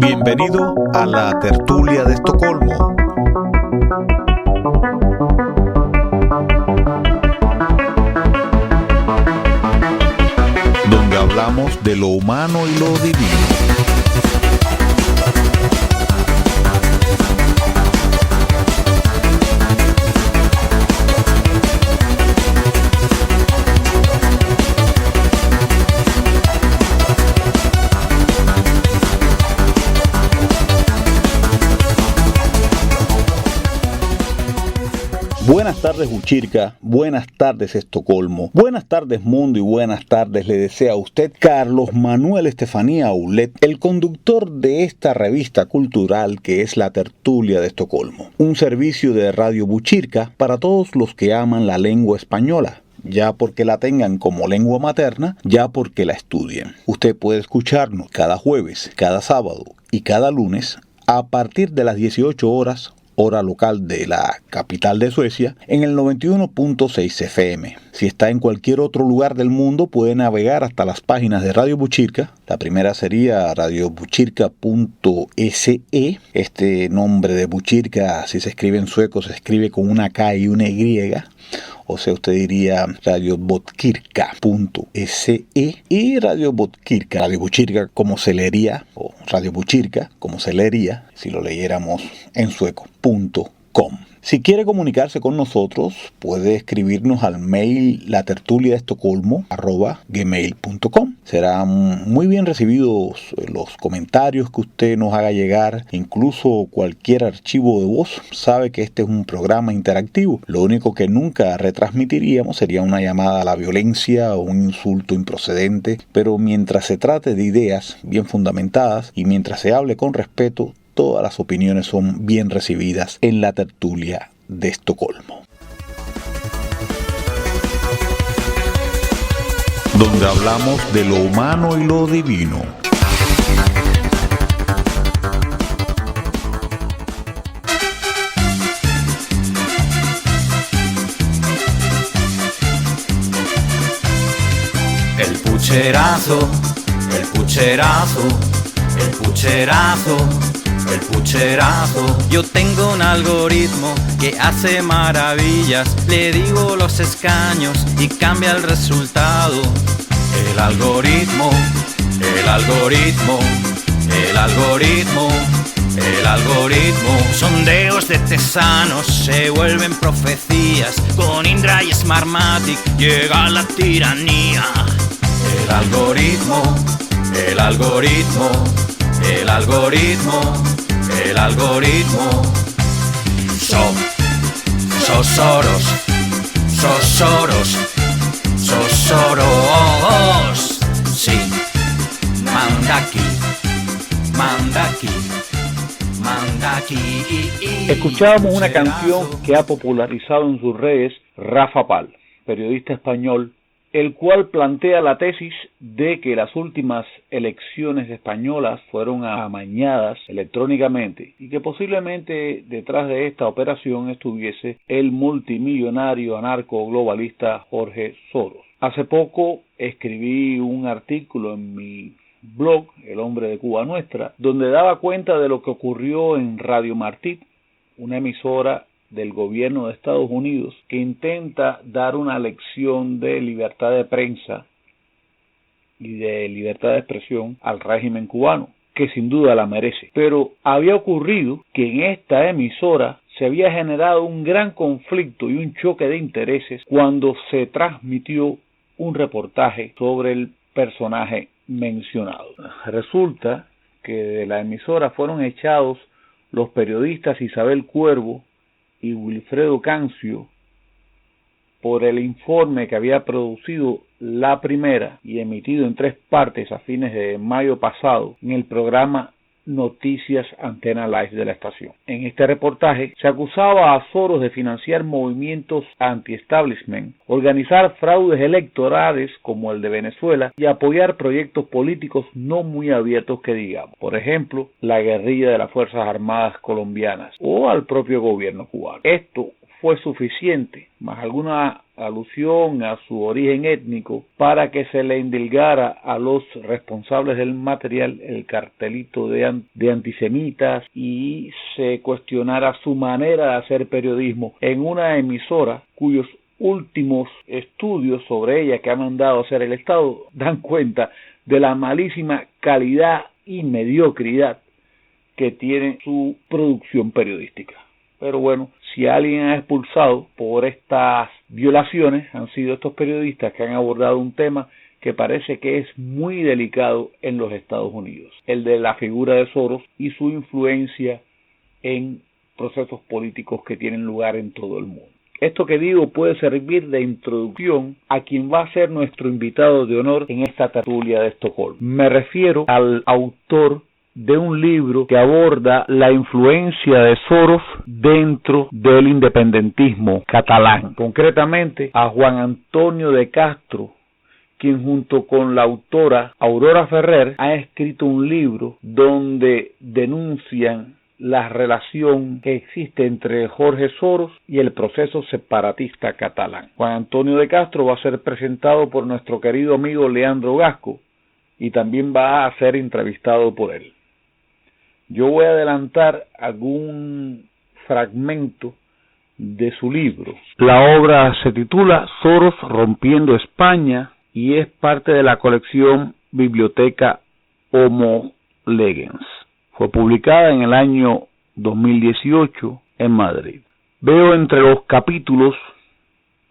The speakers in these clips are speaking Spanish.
Bienvenido a la tertulia de Estocolmo. Donde hablamos de lo humano y lo divino. Buenas tardes Buchirca, buenas tardes Estocolmo, buenas tardes mundo y buenas tardes le desea a usted Carlos Manuel Estefanía Aulet, el conductor de esta revista cultural que es la Tertulia de Estocolmo, un servicio de Radio Buchirca para todos los que aman la lengua española. Ya porque la tengan como lengua materna, ya porque la estudien. Usted puede escucharnos cada jueves, cada sábado y cada lunes a partir de las 18 horas, hora local de la capital de Suecia, en el 91.6 FM. Si está en cualquier otro lugar del mundo, puede navegar hasta las páginas de Radio Buchirca. La primera sería radiobuchirca.se. Este nombre de Buchirca, si se escribe en sueco, se escribe con una K y una Y. O sea, usted diría radiobotkirka.se y Radio Buchirca como se leería, o Radio Buchirca como se leería, si lo leyéramos en sueco, .com. Si quiere comunicarse con nosotros, puede escribirnos al mail latertuliadeestocolmo@gmail.com. Serán muy bien recibidos los comentarios que usted nos haga llegar, incluso cualquier archivo de voz. Sabe que este es un programa interactivo. Lo único que nunca retransmitiríamos sería una llamada a la violencia o un insulto improcedente, pero mientras se trate de ideas bien fundamentadas y mientras se hable con respeto, todas las opiniones son bien recibidas en la tertulia de Estocolmo. Donde hablamos de lo humano y lo divino. El pucherazo, el pucherazo, el pucherazo. El pucherazo. Yo tengo un algoritmo que hace maravillas. Le digo los escaños y cambia el resultado. El algoritmo, el algoritmo, el algoritmo, el algoritmo. Sondeos de tesanos se vuelven profecías. Con Indra y Smartmatic llega la tiranía. El algoritmo, el algoritmo, el algoritmo, el algoritmo. Soros, sí, manda aquí, manda aquí, manda aquí. Escuchábamos una canción que ha popularizado en sus redes Rafa Pal, periodista español, el cual plantea la tesis de que las últimas elecciones españolas fueron amañadas electrónicamente y que posiblemente detrás de esta operación estuviese el multimillonario anarco-globalista Jorge Soros. Hace poco escribí un artículo en mi blog, El Hombre de Cuba Nuestra, donde daba cuenta de lo que ocurrió en Radio Martí, una emisora del gobierno de Estados Unidos que intenta dar una lección de libertad de prensa y de libertad de expresión al régimen cubano, que sin duda la merece. Pero había ocurrido que en esta emisora se había generado un gran conflicto y un choque de intereses cuando se transmitió un reportaje sobre el personaje mencionado. Resulta que de la emisora fueron echados los periodistas Isabel Cuervo y Wilfredo Cancio por el informe que había producido La Primera y emitido en 3 partes a fines de mayo pasado en el programa Noticias Antena Live de la estación. En este reportaje se acusaba a Soros de financiar movimientos anti-establishment, organizar fraudes electorales como el de Venezuela y apoyar proyectos políticos no muy abiertos que digamos, por ejemplo, la guerrilla de las Fuerzas Armadas colombianas o al propio gobierno cubano. Esto fue suficiente, más alguna alusión a su origen étnico, para que se le indilgara a los responsables del material el cartelito de antisemitas y se cuestionara su manera de hacer periodismo en una emisora cuyos últimos estudios sobre ella que ha mandado a hacer el Estado dan cuenta de la malísima calidad y mediocridad que tiene su producción periodística. Pero bueno, si alguien ha expulsado por estas violaciones, han sido estos periodistas que han abordado un tema que parece que es muy delicado en los Estados Unidos, el de la figura de Soros y su influencia en procesos políticos que tienen lugar en todo el mundo. Esto que digo puede servir de introducción a quien va a ser nuestro invitado de honor en esta tertulia de Estocolmo. Me refiero al autor de un libro que aborda la influencia de Soros dentro del independentismo catalán, concretamente a Juan Antonio de Castro, quien junto con la autora Aurora Ferrer ha escrito un libro donde denuncian la relación que existe entre Jorge Soros y el proceso separatista catalán. Juan Antonio de Castro va a ser presentado por nuestro querido amigo Leandro Gasco y también va a ser entrevistado por él. Yo voy a adelantar algún fragmento de su libro. La obra se titula Soros rompiendo España y es parte de la colección Biblioteca Homo Legens. Fue publicada en el año 2018 en Madrid. Veo entre los capítulos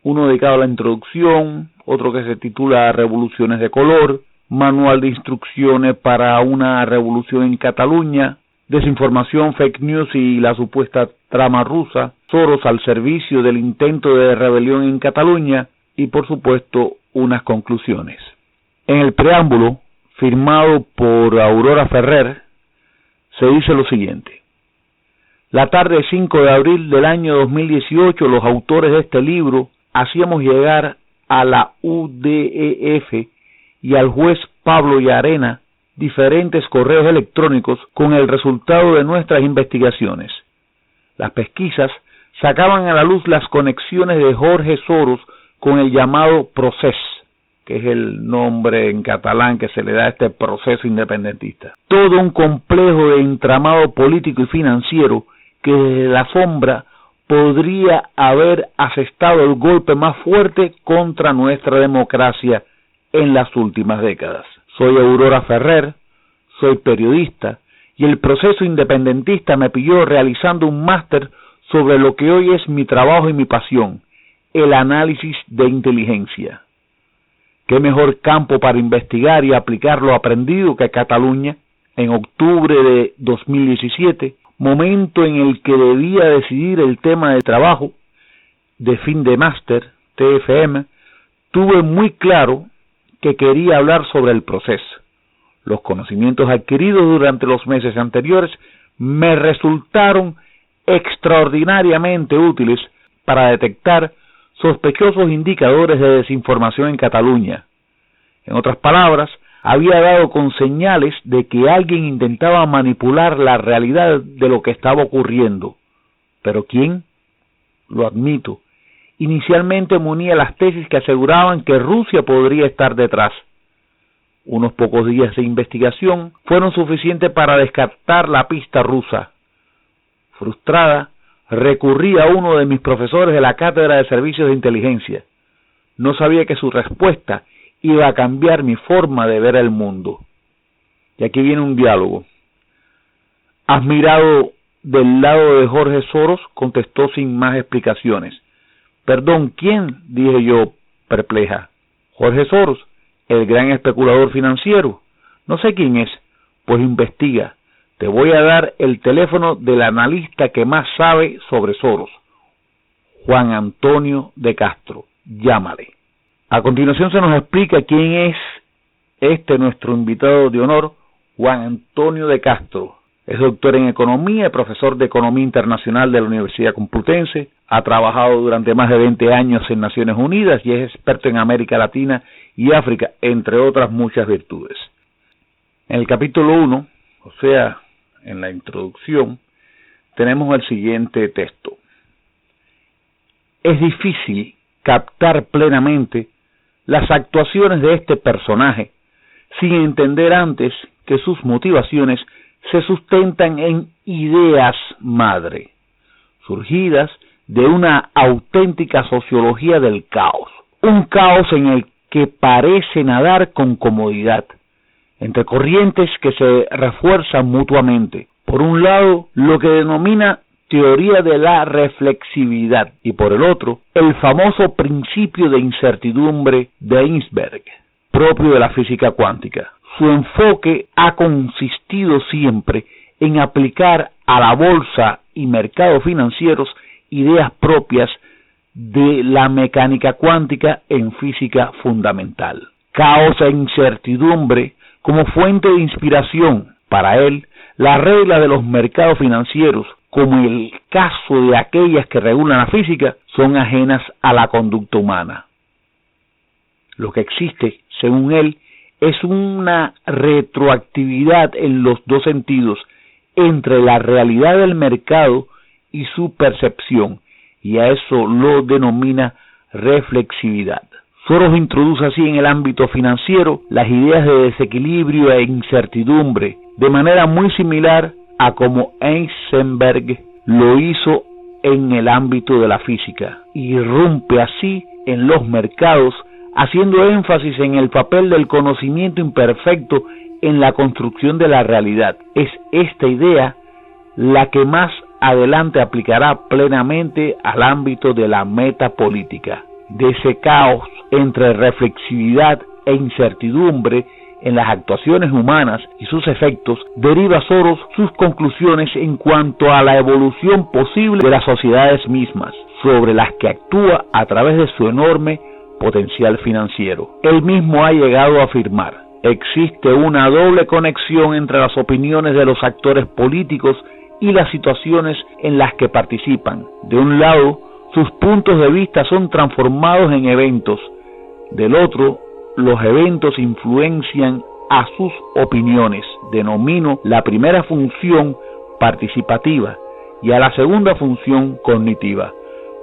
uno dedicado a la introducción, otro que se titula Revoluciones de color, manual de instrucciones para una revolución en Cataluña, desinformación, fake news y la supuesta trama rusa, Soros al servicio del intento de rebelión en Cataluña y, por supuesto, unas conclusiones. En el preámbulo, firmado por Aurora Ferrer, se dice lo siguiente. La tarde 5 de abril del año 2018, los autores de este libro hacíamos llegar a la UDEF y al juez Pablo Llarena diferentes correos electrónicos con el resultado de nuestras investigaciones. Las pesquisas sacaban a la luz las conexiones de Jorge Soros con el llamado Procés, que es el nombre en catalán que se le da a este proceso independentista. Todo un complejo de entramado político y financiero que desde la sombra podría haber asestado el golpe más fuerte contra nuestra democracia en las últimas décadas. Soy Aurora Ferrer, soy periodista, y el proceso independentista me pilló realizando un máster sobre lo que hoy es mi trabajo y mi pasión, el análisis de inteligencia. ¿Qué mejor campo para investigar y aplicar lo aprendido que Cataluña? En octubre de 2017, momento en el que debía decidir el tema de trabajo de fin de máster, TFM, tuve muy claro que quería hablar sobre el proceso. Los conocimientos adquiridos durante los meses anteriores me resultaron extraordinariamente útiles para detectar sospechosos indicadores de desinformación en Cataluña. En otras palabras, había dado con señales de que alguien intentaba manipular la realidad de lo que estaba ocurriendo. ¿Pero quién? Lo admito. Inicialmente me uní a las tesis que aseguraban que Rusia podría estar detrás. Unos pocos días de investigación fueron suficientes para descartar la pista rusa. Frustrada, recurrí a uno de mis profesores de la Cátedra de Servicios de Inteligencia. No sabía que su respuesta iba a cambiar mi forma de ver el mundo. Y aquí viene un diálogo. ¿Has mirado del lado de Jorge Soros? Contestó sin más explicaciones. Perdón, ¿quién? Dije yo, perpleja. Jorge Soros, el gran especulador financiero. No sé quién es. Pues investiga. Te voy a dar el teléfono del analista que más sabe sobre Soros, Juan Antonio de Castro. Llámale. A continuación se nos explica quién es nuestro invitado de honor, Juan Antonio de Castro. Es doctor en Economía y profesor de Economía Internacional de la Universidad Complutense. Ha trabajado durante más de 20 años en Naciones Unidas y es experto en América Latina y África, entre otras muchas virtudes. En el capítulo 1, o sea, en la introducción, tenemos el siguiente texto. es difícil captar plenamente las actuaciones de este personaje sin entender antes que sus motivaciones se sustentan en ideas madre, surgidas de una auténtica sociología del caos, un caos en el que parece nadar con comodidad, entre corrientes que se refuerzan mutuamente. Por un lado, lo que denomina teoría de la reflexividad y por el otro, el famoso principio de incertidumbre de Heisenberg, propio de la física cuántica. Su enfoque ha consistido siempre en aplicar a la bolsa y mercados financieros ideas propias de la mecánica cuántica en física fundamental. Caos e incertidumbre como fuente de inspiración. Para él, las reglas de los mercados financieros, como el caso de aquellas que regulan la física, son ajenas a la conducta humana. Lo que existe, según él, es una retroactividad en los dos sentidos entre la realidad del mercado y su percepción, y a eso lo denomina reflexividad. Soros introduce así en el ámbito financiero las ideas de desequilibrio e incertidumbre, de manera muy similar a como Heisenberg lo hizo en el ámbito de la física. Irrumpe así en los mercados, haciendo énfasis en el papel del conocimiento imperfecto en la construcción de la realidad. Es esta idea la que más adelante aplicará plenamente al ámbito de la metapolítica. De ese caos entre reflexividad e incertidumbre en las actuaciones humanas y sus efectos, deriva Soros sus conclusiones en cuanto a la evolución posible de las sociedades mismas, sobre las que actúa a través de su enorme potencial financiero. Él mismo ha llegado a afirmar: existe una doble conexión entre las opiniones de los actores políticos y las situaciones en las que participan. De un lado, sus puntos de vista son transformados en eventos. Del otro, los eventos influencian a sus opiniones. Denomino la primera función participativa y a la segunda función cognitiva.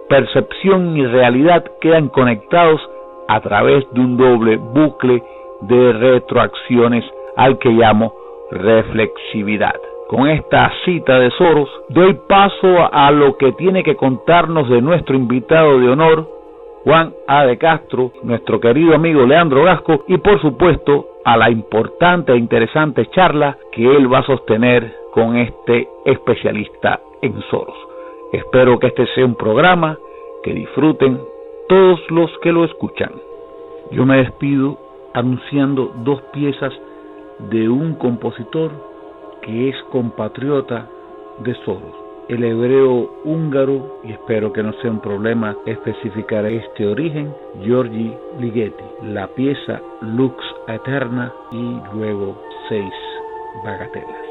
Percepción y realidad quedan conectados a través de un doble bucle de retroacciones al que llamo reflexividad. Con esta cita de Soros, doy paso a lo que tiene que contarnos de nuestro invitado de honor, Juan A. de Castro, nuestro querido amigo Leandro Gasco, y por supuesto a la importante e interesante charla que él va a sostener con este especialista en Soros. Espero que este sea un programa que disfruten todos los que lo escuchan. Yo me despido anunciando dos piezas de un compositor que es compatriota de Soros, el hebreo húngaro, y espero que no sea un problema especificar este origen, György Ligeti. La pieza Lux Aeterna y luego 6 bagatelas.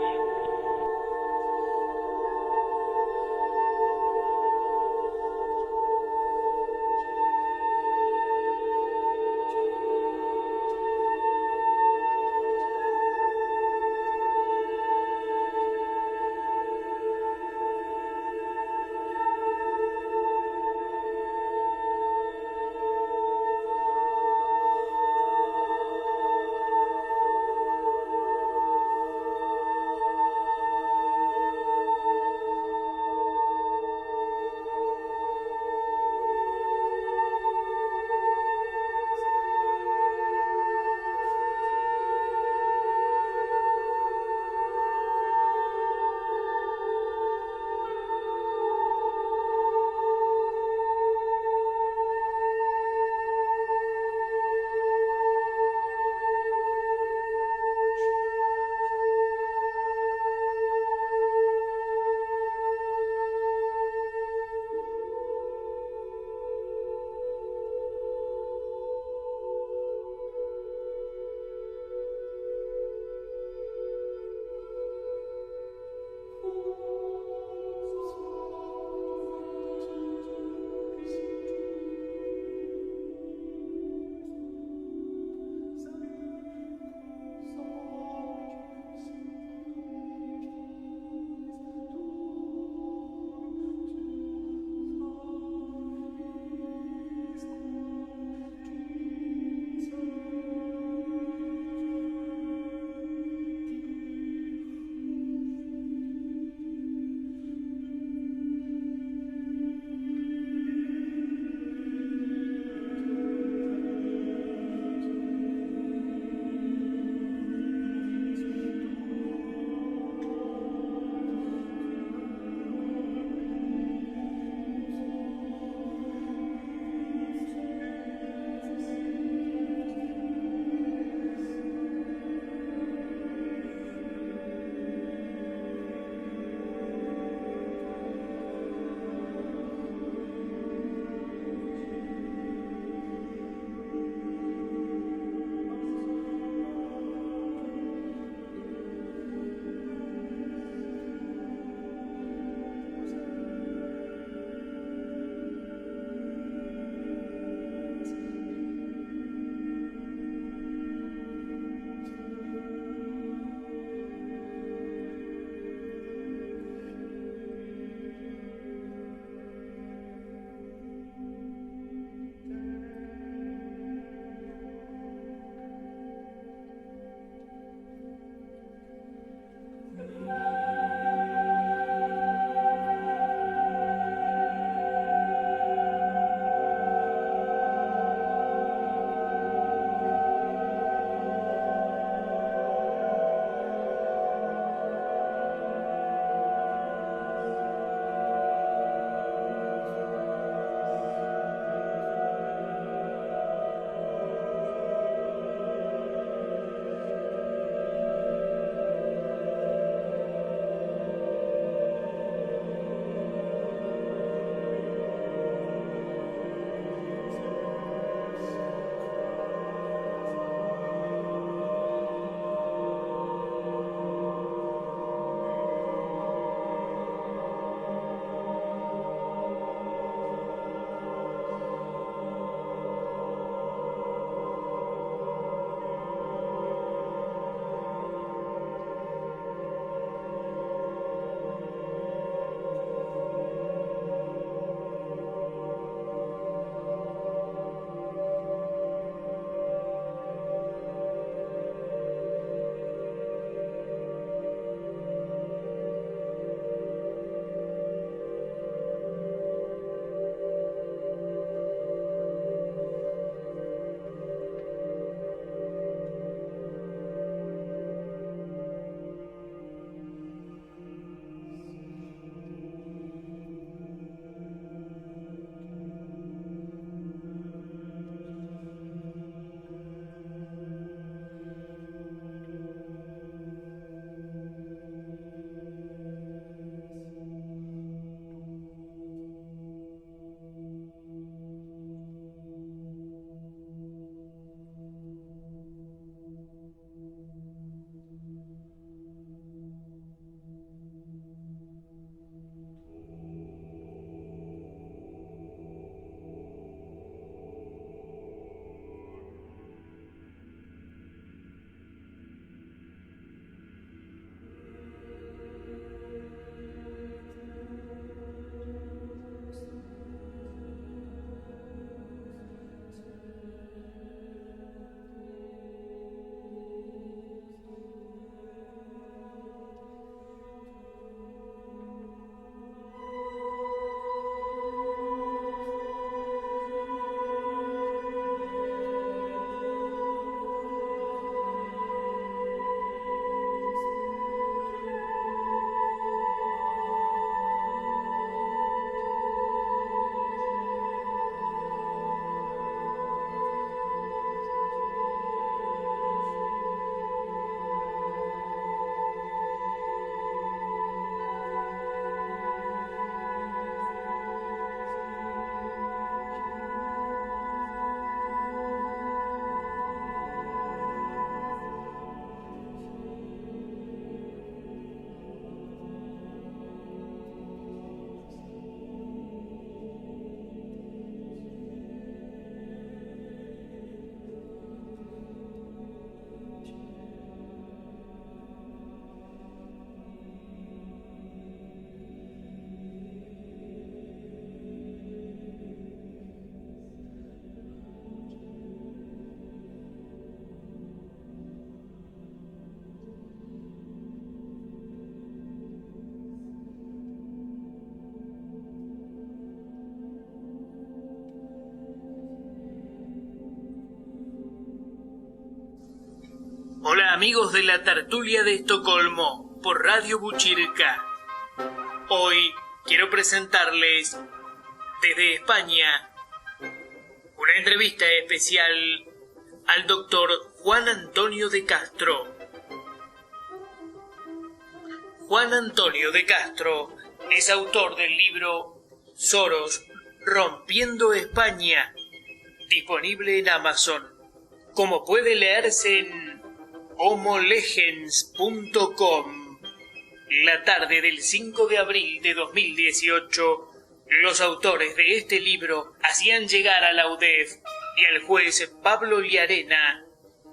Hola amigos de la tertulia de Estocolmo por Radio Buchirka. Hoy quiero presentarles desde España una entrevista especial al doctor Juan Antonio de Castro. Juan Antonio de Castro es autor del libro Soros, Rompiendo España, disponible en Amazon. Como puede leerse en homolegens.com, la tarde del 5 de abril de 2018, los autores de este libro hacían llegar a la UDEF y al juez Pablo Llarena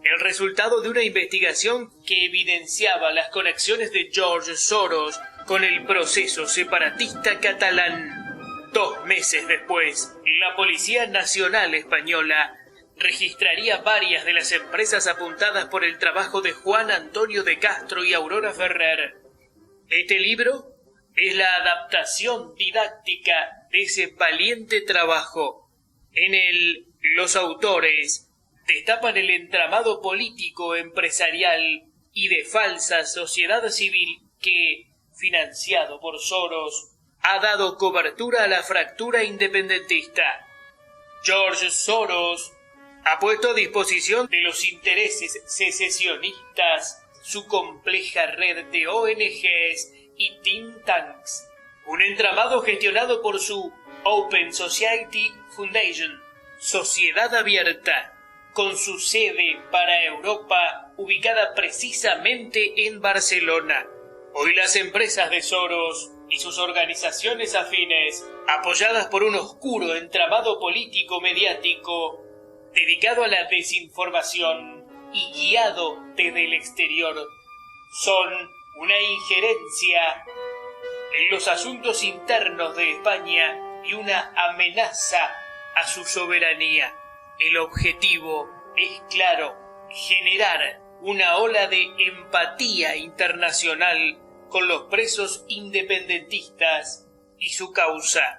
el resultado de una investigación que evidenciaba las conexiones de George Soros con el proceso separatista catalán. 2 meses después, la Policía Nacional Española registraría varias de las empresas apuntadas por el trabajo de Juan Antonio de Castro y Aurora Ferrer. Este libro es la adaptación didáctica de ese valiente trabajo. En él, los autores destapan el entramado político, empresarial y de falsa sociedad civil que, financiado por Soros, ha dado cobertura a la fractura independentista. George Soros ha puesto a disposición de los intereses secesionistas su compleja red de ONGs y think tanks, un entramado gestionado por su Open Society Foundation, Sociedad Abierta, con su sede para Europa ubicada precisamente en Barcelona. Hoy las empresas de Soros y sus organizaciones afines, apoyadas por un oscuro entramado político-mediático dedicado a la desinformación y guiado desde el exterior, son una injerencia en los asuntos internos de España y una amenaza a su soberanía. El objetivo es claro: generar una ola de empatía internacional con los presos independentistas y su causa.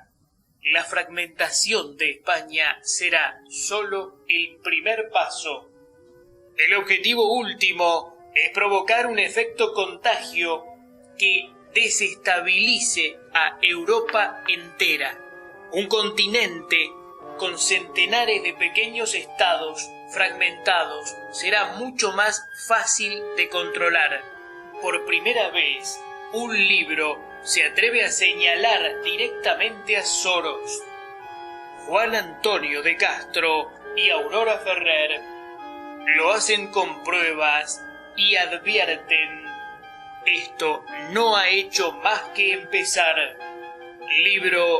La fragmentación de España será solo el primer paso. El objetivo último es provocar un efecto contagio que desestabilice a Europa entera, un continente con centenares de pequeños estados fragmentados. Será mucho más fácil de controlar. Por primera vez, un libro se atreve a señalar directamente a Soros. Juan Antonio de Castro y Aurora Ferrer lo hacen con pruebas y advierten: esto no ha hecho más que empezar. Libro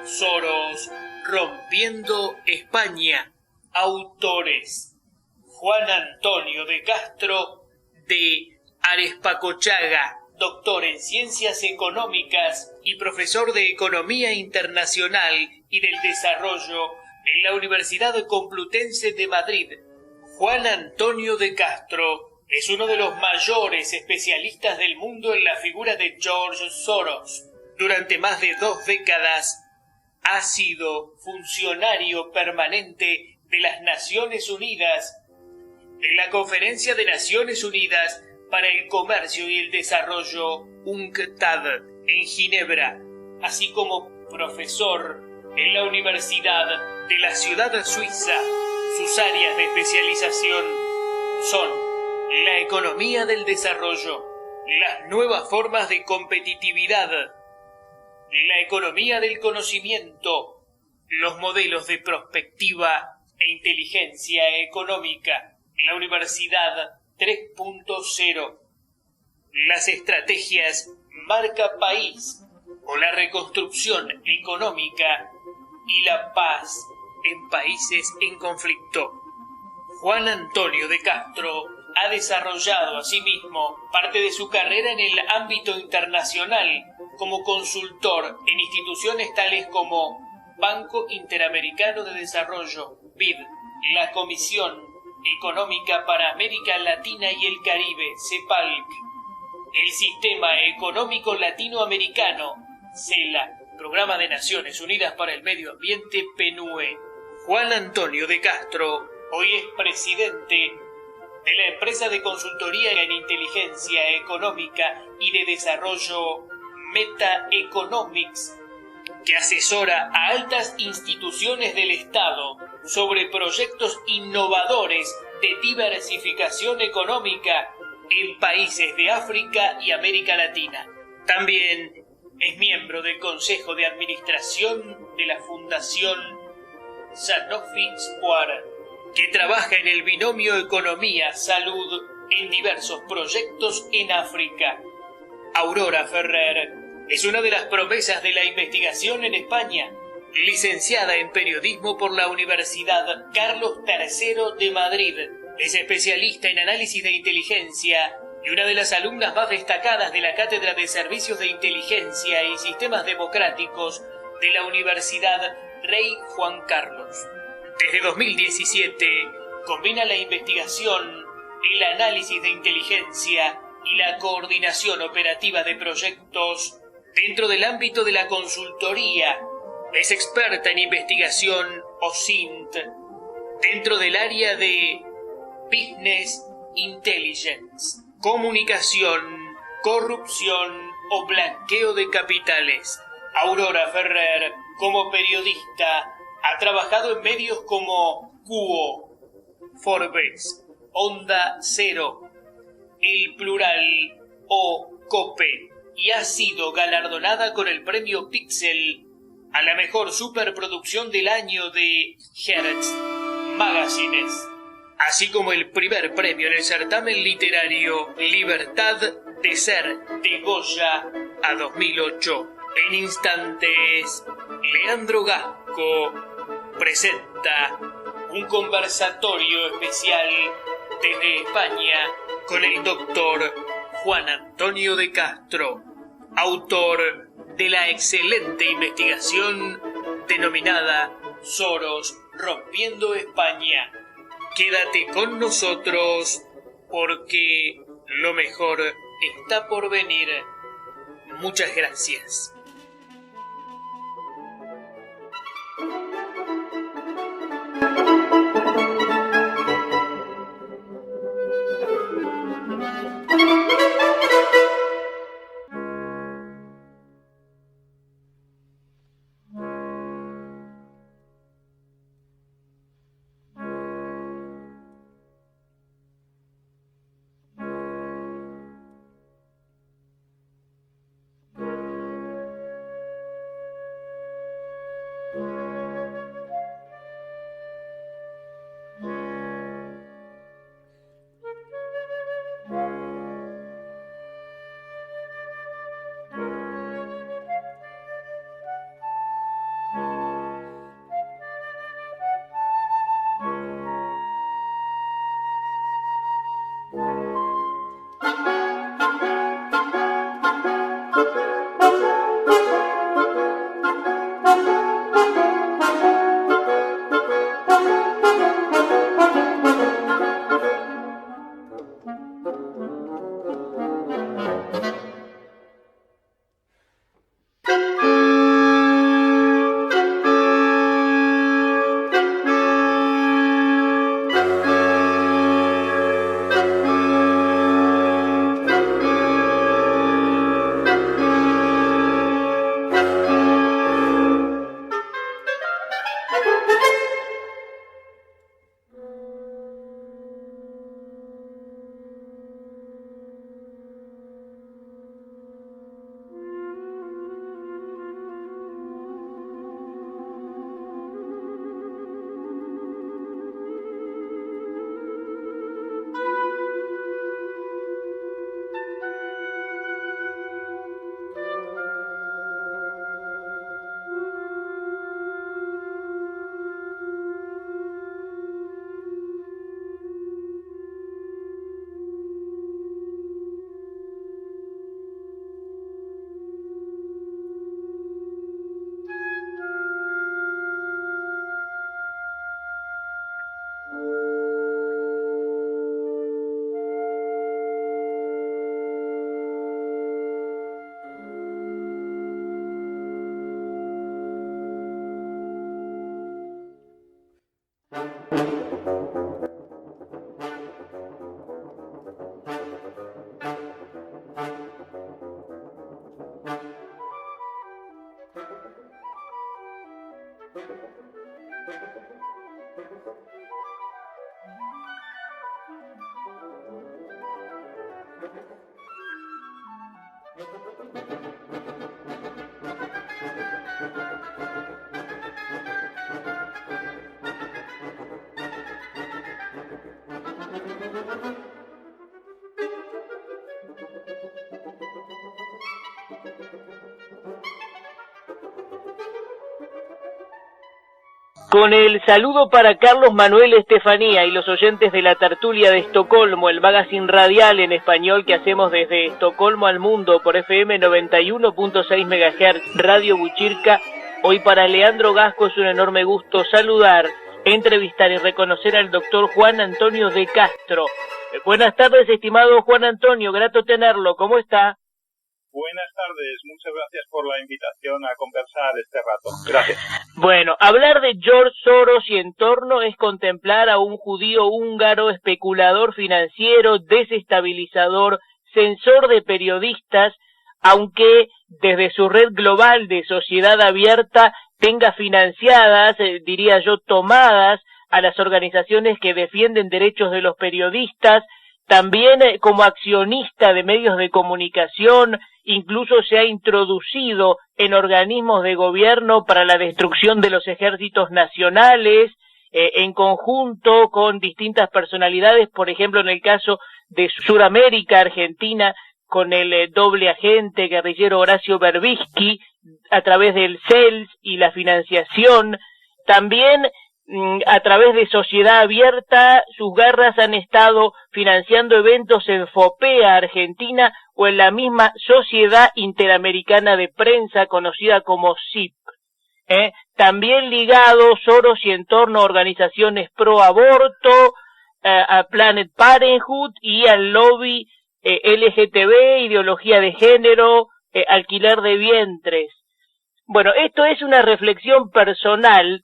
Soros, Rompiendo España. Autores: Juan Antonio de Castro, de Arespacochaga, doctor en Ciencias Económicas y profesor de Economía Internacional y del Desarrollo en la Universidad Complutense de Madrid. Juan Antonio de Castro es uno de los mayores especialistas del mundo en la figura de George Soros. Durante más de 2 décadas ha sido funcionario permanente de las Naciones Unidas, en la Conferencia de Naciones Unidas para el Comercio y el Desarrollo, UNCTAD, en Ginebra, así como profesor en la Universidad de la Ciudad Suiza. Sus áreas de especialización son la economía del desarrollo, las nuevas formas de competitividad, la economía del conocimiento, los modelos de prospectiva e inteligencia económica, la Universidad 3.0, las estrategias marca país o la reconstrucción económica y la paz en países en conflicto. Juan Antonio de Castro ha desarrollado asimismo parte de su carrera en el ámbito internacional como consultor en instituciones tales como Banco Interamericano de Desarrollo, BID, la Comisión Económica para América Latina y el Caribe, CEPALC, el Sistema Económico Latinoamericano, CELA, Programa de Naciones Unidas para el Medio Ambiente, PNUE. Juan Antonio de Castro hoy es presidente de la empresa de consultoría en inteligencia económica y de desarrollo Meta Economics, que asesora a altas instituciones del Estado sobre proyectos innovadores de diversificación económica en países de África y América Latina. También es miembro del Consejo de Administración de la Fundación Sanofi Square, que trabaja en el binomio economía-salud en diversos proyectos en África. Aurora Ferrer es una de las promesas de la investigación en España. Licenciada en Periodismo por la Universidad Carlos III de Madrid, es especialista en análisis de inteligencia y una de las alumnas más destacadas de la Cátedra de Servicios de Inteligencia y Sistemas Democráticos de la Universidad Rey Juan Carlos. Desde 2017 combina la investigación, el análisis de inteligencia y la coordinación operativa de proyectos dentro del ámbito de la consultoría. Es experta en investigación OSINT dentro del área de Business Intelligence, comunicación, corrupción o blanqueo de capitales. Aurora Ferrer, como periodista, ha trabajado en medios como Cuo, Forbes, Onda Cero, El Plural o COPE y ha sido galardonada con el premio Pixel a la mejor superproducción del año de Hertz Magazines, así como el primer premio en el certamen literario Libertad de Ser de Goya a 2008. En instantes, Leandro Gasco presenta un conversatorio especial desde España con el doctor Juan Antonio de Castro, autor de la excelente investigación denominada Soros rompiendo España. Quédate con nosotros porque lo mejor está por venir. Muchas gracias. Con el saludo para Carlos Manuel Estefanía y los oyentes de la tertulia de Estocolmo, el magazine radial en español que hacemos desde Estocolmo al mundo por FM 91.6 MHz, Radio Buchirca. Hoy para Leandro Gasco es un enorme gusto saludar, entrevistar y reconocer al doctor Juan Antonio de Castro. Buenas tardes, estimado Juan Antonio, grato tenerlo, ¿cómo está? Buenas tardes, muchas gracias por la invitación a conversar este rato. Gracias. Bueno, hablar de George Soros y entorno es contemplar a un judío húngaro, especulador financiero, desestabilizador, censor de periodistas, aunque desde su red global de sociedad abierta tenga financiadas, diría yo, tomadas a las organizaciones que defienden derechos de los periodistas, también como accionista de medios de comunicación, incluso se ha introducido en organismos de gobierno para la destrucción de los ejércitos nacionales, en conjunto con distintas personalidades, por ejemplo en el caso de Sudamérica, Argentina, con el doble agente guerrillero Horacio Berbisky, a través del CELS y la financiación. También a través de Sociedad Abierta, sus garras han estado financiando eventos en FOPEA, Argentina, o en la misma Sociedad Interamericana de Prensa, conocida como SIP. También ligado Soros y entorno a organizaciones pro aborto, a Planet Parenthood y al lobby LGTB, ideología de género, alquiler de vientres. Bueno, esto es una reflexión personal,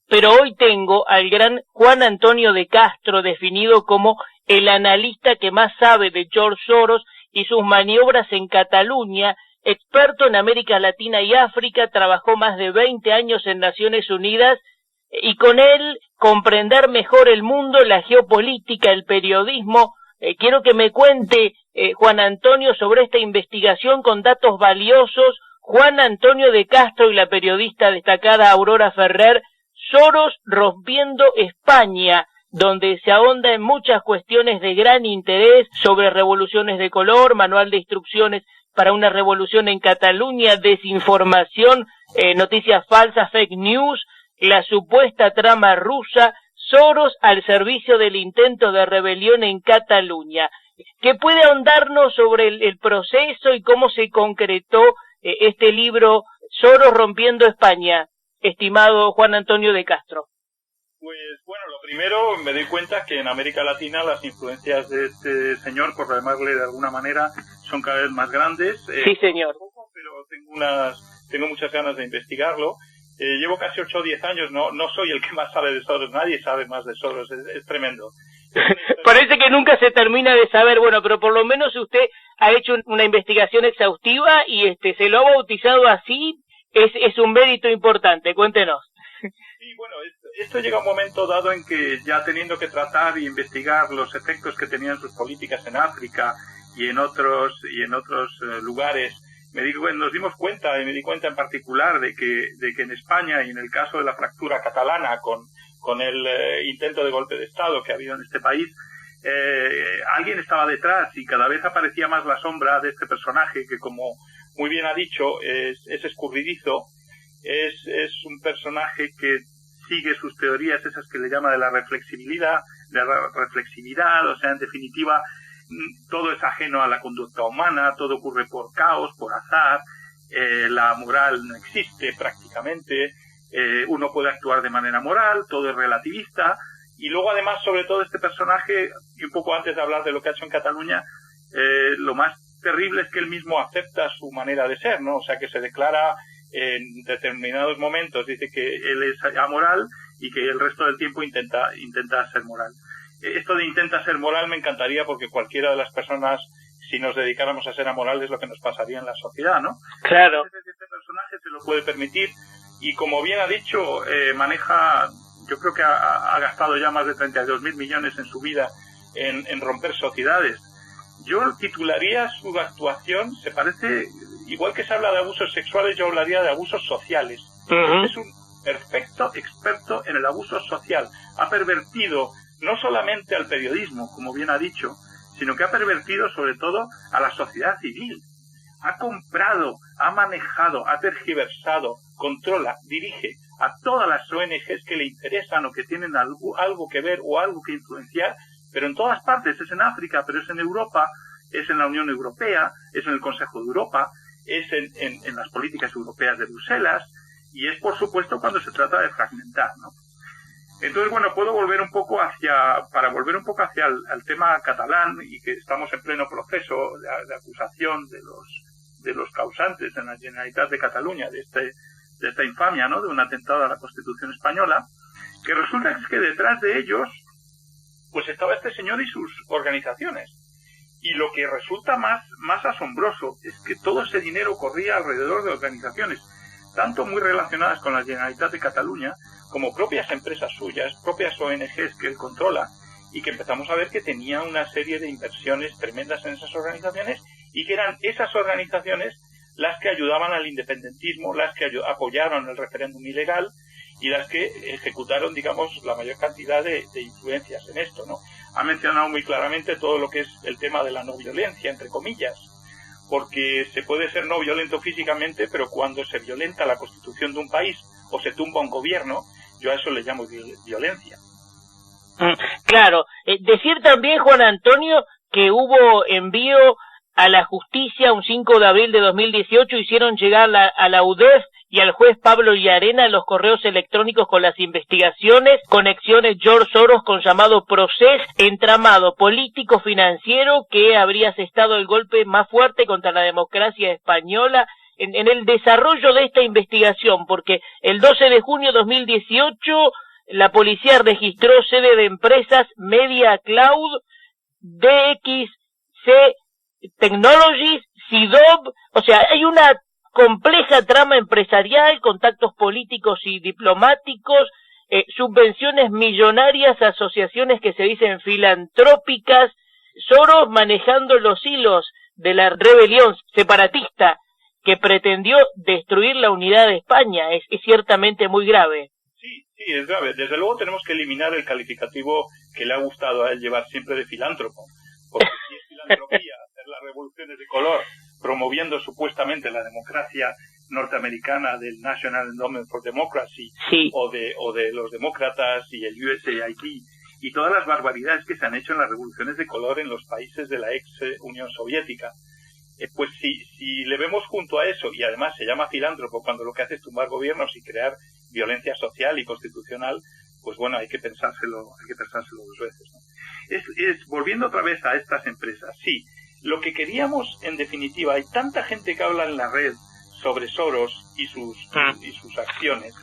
pero hoy tengo al gran Juan Antonio de Castro, definido como el analista que más sabe de George Soros y sus maniobras en Cataluña, experto en América Latina y África, trabajó más de 20 años en Naciones Unidas y con él comprender mejor el mundo, la geopolítica, el periodismo. Quiero que me cuente, Juan Antonio, sobre esta investigación con datos valiosos. Juan Antonio de Castro y la periodista destacada Aurora Ferrer, Soros rompiendo España, donde se ahonda en muchas cuestiones de gran interés sobre revoluciones de color, manual de instrucciones para una revolución en Cataluña, desinformación, noticias falsas, fake news, la supuesta trama rusa, Soros al servicio del intento de rebelión en Cataluña. ¿Qué puede ahondarnos sobre el proceso y cómo se concretó este libro, Soros rompiendo España, estimado Juan Antonio de Castro? Pues bueno, lo primero, me doy cuenta que en América Latina las influencias de este señor, por llamarle de alguna manera, son cada vez más grandes. Sí, señor. Pero tengo muchas ganas de investigarlo. Llevo casi 8 o 10 años, no soy el que más sabe de Soros, nadie sabe más de Soros, es tremendo. Parece que nunca se termina de saber, bueno, pero por lo menos usted ha hecho una investigación exhaustiva y se lo ha bautizado así, es un mérito importante, cuéntenos. Sí, bueno, esto llega a un momento dado en que ya teniendo que tratar y investigar los efectos que tenían sus políticas en África y en otros lugares, nos dimos cuenta, y me di cuenta en particular de que en España y en el caso de la fractura catalana con el intento de golpe de Estado que ha habido en este país, alguien estaba detrás y cada vez aparecía más la sombra de este personaje que, como muy bien ha dicho, es escurridizo, es un personaje que sigue sus teorías, esas que le llama de la reflexividad, o sea, en definitiva, todo es ajeno a la conducta humana, todo ocurre por caos, por azar, la moral no existe prácticamente, uno puede actuar de manera moral, todo es relativista, y luego además, sobre todo, este personaje, y un poco antes de hablar de lo que ha hecho en Cataluña, lo más terrible es que él mismo acepta su manera de ser, ¿no? O sea, que se declara en determinados momentos, dice que él es amoral y que el resto del tiempo intenta ser moral. Esto de intenta ser moral me encantaría, porque cualquiera de las personas, si nos dedicáramos a ser amorales, es lo que nos pasaría en la sociedad, ¿no? Claro. Este personaje se lo puede permitir y, como bien ha dicho, maneja yo creo que ha gastado ya más de 32.000 millones en su vida en romper sociedades. Yo titularía su actuación, se parece, igual que se habla de abusos sexuales, yo hablaría de abusos sociales. Es un perfecto experto en el abuso social. Ha pervertido no solamente al periodismo, como bien ha dicho, sino que ha pervertido sobre todo a la sociedad civil. Ha comprado, ha manejado, ha tergiversado, controla, dirige a todas las ONGs que le interesan o que tienen algo que ver o algo que influenciar, pero en todas partes. Es en África, pero es en Europa, es en la Unión Europea, es en el Consejo de Europa, es en las políticas europeas de Bruselas, y es, por supuesto, cuando se trata de fragmentar, ¿no? Entonces, bueno, puedo volver un poco hacia el tema catalán, y que estamos en pleno proceso de acusación de los causantes en la Generalitat de Cataluña de esta infamia, ¿no?, de un atentado a la Constitución española, que resulta que detrás de ellos pues estaba este señor y sus organizaciones. Y lo que resulta más asombroso es que todo ese dinero corría alrededor de organizaciones, tanto muy relacionadas con la Generalitat de Cataluña, como propias empresas suyas, propias ONGs que él controla, y que empezamos a ver que tenía una serie de inversiones tremendas en esas organizaciones, y que eran esas organizaciones las que ayudaban al independentismo, las que apoyaron el referéndum ilegal, y las que ejecutaron, digamos, la mayor cantidad de influencias en esto, ¿no? Ha mencionado muy claramente todo lo que es el tema de la no violencia, entre comillas, porque se puede ser no violento físicamente, pero cuando se violenta la constitución de un país o se tumba un gobierno, yo a eso le llamo violencia. Claro. Decir también, Juan Antonio, que hubo envío a la justicia un 5 de abril de 2018, hicieron llegar a la UDEF y al juez Pablo Llarena los correos electrónicos con las investigaciones, conexiones George Soros con llamado Procés, entramado político financiero que habría asestado el golpe más fuerte contra la democracia española en el desarrollo de esta investigación, porque el 12 de junio de 2018 la policía registró sede de empresas Media Cloud, DXC Technologies, CIDOB, o sea, hay una compleja trama empresarial, contactos políticos y diplomáticos, subvenciones millonarias a asociaciones que se dicen filantrópicas, Soros manejando los hilos de la rebelión separatista que pretendió destruir la unidad de España. Es ciertamente muy grave. Sí, es grave. Desde luego tenemos que eliminar el calificativo que le ha gustado a él llevar siempre de filántropo, porque si es filantropía hacer las revoluciones de color promoviendo supuestamente la democracia norteamericana del National Endowment for Democracy, sí, o de los demócratas y el USAID y todas las barbaridades que se han hecho en las revoluciones de color en los países de la ex Unión Soviética, pues si le vemos junto a eso, y además se llama filántropo cuando lo que hace es tumbar gobiernos y crear violencia social y constitucional, pues bueno, hay que pensárselo 2 veces, ¿no? Volviendo otra vez a estas empresas, sí, lo que queríamos, en definitiva, hay tanta gente que habla en la red sobre Soros y sus acciones,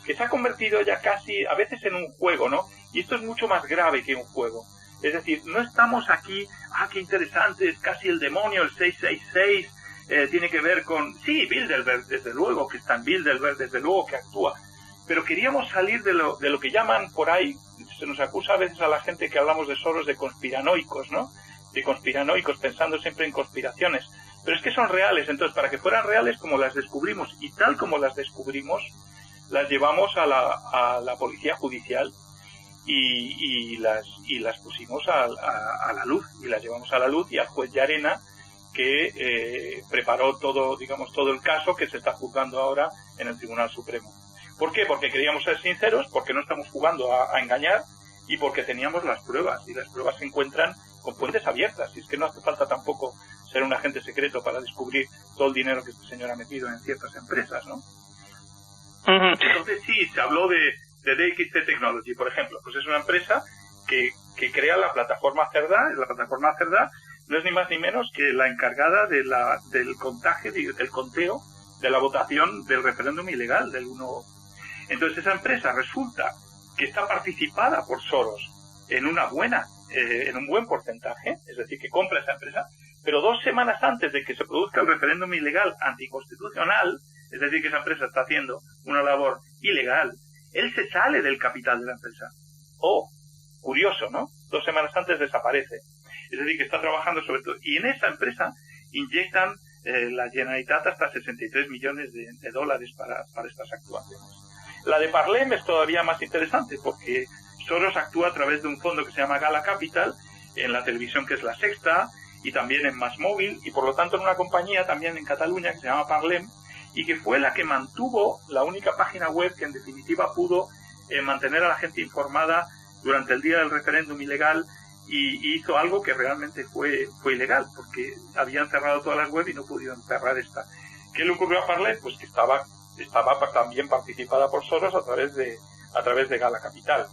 que se ha convertido ya casi, a veces, en un juego, ¿no? Y esto es mucho más grave que un juego. Es decir, no estamos aquí, qué interesante, es casi el demonio, el 666, tiene que ver con... Sí, Bilderberg, desde luego que está en Bilderberg, desde luego que actúa, pero queríamos salir de lo que llaman por ahí, se nos acusa a veces a la gente que hablamos de Soros de conspiranoicos, ¿no? De conspiranoicos, pensando siempre en conspiraciones, pero es que son reales. Entonces, para que fueran reales, como las descubrimos, y tal como las descubrimos, las llevamos a la policía judicial y las pusimos a la luz, y las llevamos a la luz, y al juez Llarena, que preparó todo el caso que se está juzgando ahora en el Tribunal Supremo. ¿Por qué? Porque queríamos ser sinceros, porque no estamos jugando a engañar, y porque teníamos las pruebas, y las pruebas se encuentran con fuentes abiertas, y es que no hace falta tampoco ser un agente secreto para descubrir todo el dinero que este señor ha metido en ciertas empresas, ¿no? Uh-huh. Entonces sí, se habló de DXC Technology, por ejemplo, pues es una empresa que crea la plataforma Cerdá, y la plataforma Cerdá no es ni más ni menos que la encargada del conteo de la votación del referéndum ilegal del 1. Entonces esa empresa resulta que está participada por Soros en un buen porcentaje, es decir, que compra esa empresa, pero 2 semanas antes de que se produzca el referéndum ilegal anticonstitucional, es decir, que esa empresa está haciendo una labor ilegal, él se sale del capital de la empresa. Curioso, ¿no? 2 semanas antes desaparece. Es decir, que está trabajando sobre todo. Y en esa empresa inyectan la Generalitat hasta 63 millones de dólares para estas actuaciones. La de Parlem es todavía más interesante porque Soros actúa a través de un fondo que se llama Gala Capital en la televisión, que es La Sexta, y también en MásMóvil, y por lo tanto en una compañía también en Cataluña que se llama Parlem, y que fue la que mantuvo la única página web que en definitiva pudo mantener a la gente informada durante el día del referéndum ilegal, y hizo algo que realmente fue ilegal, porque habían cerrado todas las webs y no pudieron cerrar esta. ¿Qué le ocurrió a Parlem? Pues que estaba también participada por Soros a través de Gala Capital,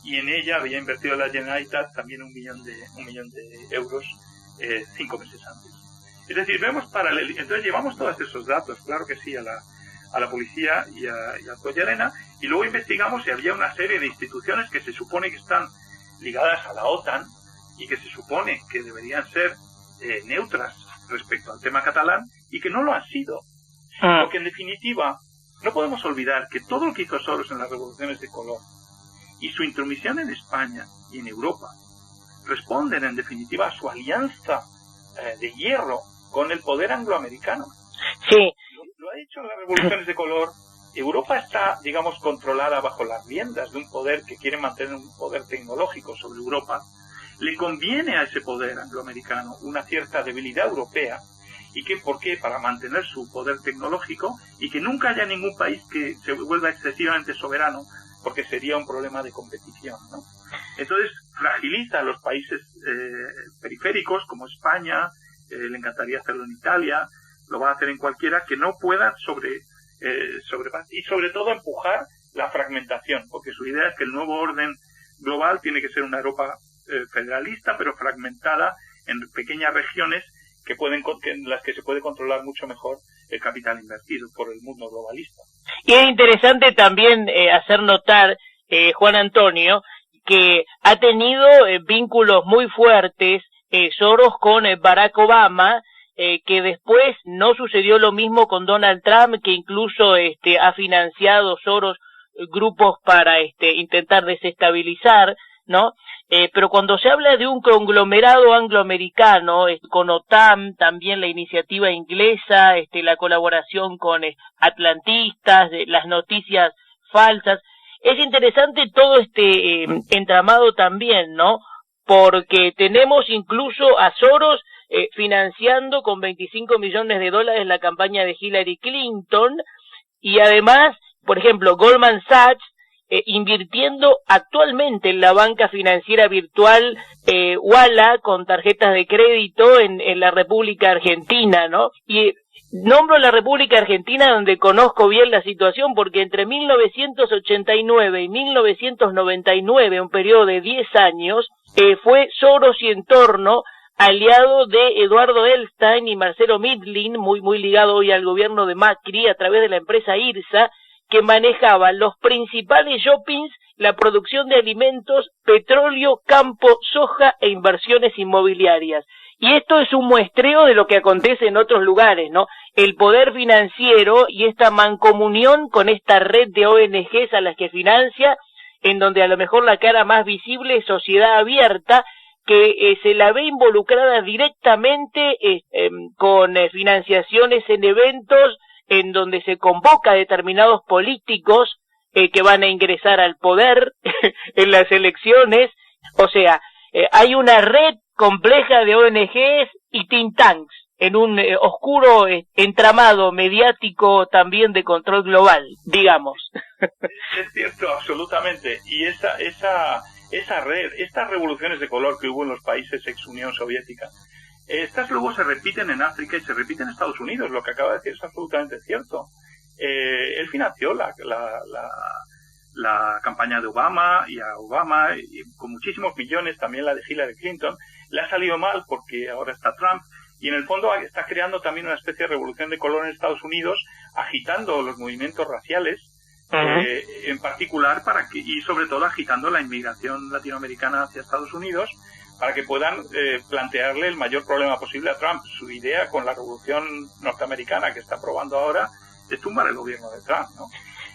y en ella había invertido la Generalitat también un millón de euros 5 meses antes. Es decir, vemos entonces llevamos todos esos datos, claro que sí, a la policía y a Collarena, y luego investigamos si había una serie de instituciones que se supone que están ligadas a la OTAN y que se supone que deberían ser neutras respecto al tema catalán, y que no lo han sido. Porque en definitiva no podemos olvidar que todo lo que hizo Soros en las revoluciones de color y su intromisión en España y en Europa responden en definitiva a su alianza de hierro con el poder angloamericano. Sí. Lo ha hecho en las revoluciones de color. Europa está, digamos, controlada bajo las riendas de un poder que quiere mantener un poder tecnológico sobre Europa. Le conviene a ese poder angloamericano una cierta debilidad europea. ¿Y por qué? Para mantener su poder tecnológico, y que nunca haya ningún país que se vuelva excesivamente soberano, porque sería un problema de competición, ¿no? Entonces fragiliza a los países periféricos como España, le encantaría hacerlo en Italia, lo va a hacer en cualquiera, que no pueda y sobre todo empujar la fragmentación, porque su idea es que el nuevo orden global tiene que ser una Europa federalista, pero fragmentada en pequeñas regiones en las que se puede controlar mucho mejor el capital invertido por el mundo globalista. Y es interesante también hacer notar, Juan Antonio, que ha tenido vínculos muy fuertes Soros con Barack Obama, que después no sucedió lo mismo con Donald Trump, que incluso ha financiado Soros grupos para intentar desestabilizar, ¿no? Pero cuando se habla de un conglomerado angloamericano, con OTAN, también la iniciativa inglesa, la colaboración con atlantistas, las noticias falsas, es interesante todo entramado también, ¿no? Porque tenemos incluso a Soros financiando con 25 millones de dólares la campaña de Hillary Clinton, y además, por ejemplo, Goldman Sachs invirtiendo actualmente en la banca financiera virtual Ualá con tarjetas de crédito en la República Argentina, ¿no? Y nombro la República Argentina donde conozco bien la situación, porque entre 1989 y 1999, un periodo de 10 años, fue Soros y entorno aliado de Eduardo Elstein y Marcelo Midlin, muy ligado hoy al gobierno de Macri, a través de la empresa IRSA, que manejaba los principales shoppings, la producción de alimentos, petróleo, campo, soja e inversiones inmobiliarias. Y esto es un muestreo de lo que acontece en otros lugares, ¿no? El poder financiero y esta mancomunión con esta red de ONGs a las que financia, en donde a lo mejor la cara más visible es Sociedad Abierta, que se la ve involucrada directamente con financiaciones en eventos en donde se convoca a determinados políticos que van a ingresar al poder en las elecciones. O sea, hay una red compleja de ONGs y think tanks en un oscuro entramado mediático también de control global, digamos. Es cierto, absolutamente. Y esa red, estas revoluciones de color que hubo en los países ex Unión Soviética, estas luego se repiten en África y se repiten en Estados Unidos. Lo que acaba de decir es absolutamente cierto. Él financió la campaña de Obama, y a Obama y con muchísimos millones, también la de Hillary Clinton. Le ha salido mal porque ahora está Trump, y en el fondo está creando también una especie de revolución de color en Estados Unidos, agitando los movimientos raciales, en particular, y sobre todo agitando la inmigración latinoamericana hacia Estados Unidos, para que puedan plantearle el mayor problema posible a Trump. Su idea con la revolución norteamericana que está probando ahora es tumbar el gobierno de Trump, ¿no?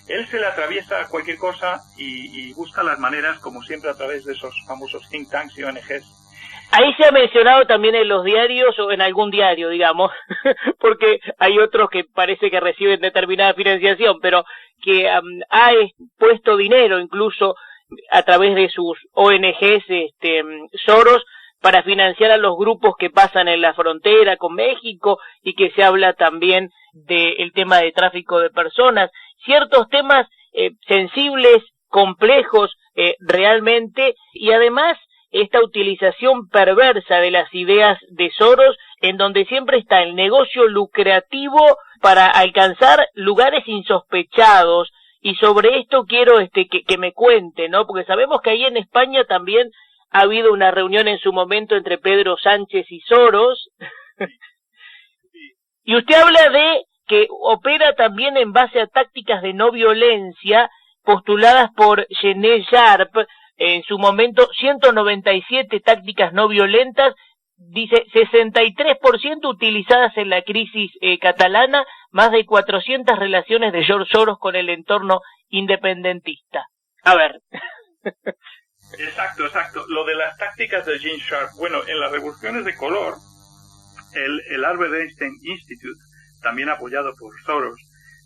Él se le atraviesa cualquier cosa y busca las maneras, como siempre, a través de esos famosos think tanks y ONGs. Ahí se ha mencionado también en los diarios o en algún diario, digamos, porque hay otros que parece que reciben determinada financiación, pero que ha puesto dinero incluso a través de sus ONGs, Soros, para financiar a los grupos que pasan en la frontera con México, y que se habla también del tema de tráfico de personas, ciertos temas sensibles, complejos realmente, y además esta utilización perversa de las ideas de Soros, en donde siempre está el negocio lucrativo para alcanzar lugares insospechados. Y sobre esto quiero que me cuente, ¿no? Porque sabemos que ahí en España también ha habido una reunión en su momento entre Pedro Sánchez y Soros. Y usted habla de que opera también en base a tácticas de no violencia postuladas por René Sharp, en su momento 197 tácticas no violentas, dice 63% utilizadas en la crisis catalana, más de 400 relaciones de George Soros con el entorno independentista. A ver. Exacto. Lo de las tácticas de Gene Sharp, bueno, en las revoluciones de color, el Albert Einstein Institute, también apoyado por Soros,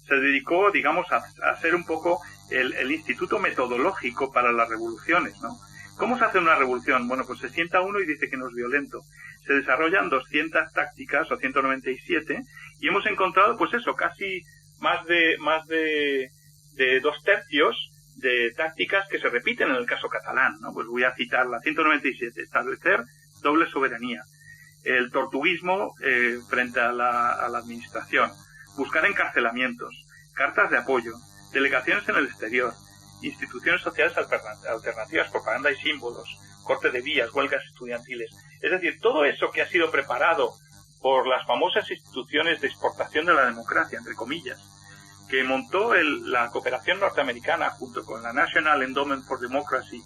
se dedicó, digamos, a hacer un poco el instituto metodológico para las revoluciones, ¿no? ¿Cómo se hace una revolución? Bueno, pues se sienta uno y dice que no es violento. Se desarrollan 200 tácticas o 197 y hemos encontrado, pues eso, casi más de 2/3 de tácticas que se repiten en el caso catalán, ¿no? Pues voy a citar la 197, establecer doble soberanía, el tortuguismo frente a la administración, buscar encarcelamientos, cartas de apoyo, delegaciones en el exterior, instituciones sociales alternativas, propaganda y símbolos, corte de vías, huelgas estudiantiles. Es decir, todo eso que ha sido preparado por las famosas instituciones de exportación de la democracia, entre comillas, que montó la cooperación norteamericana junto con la National Endowment for Democracy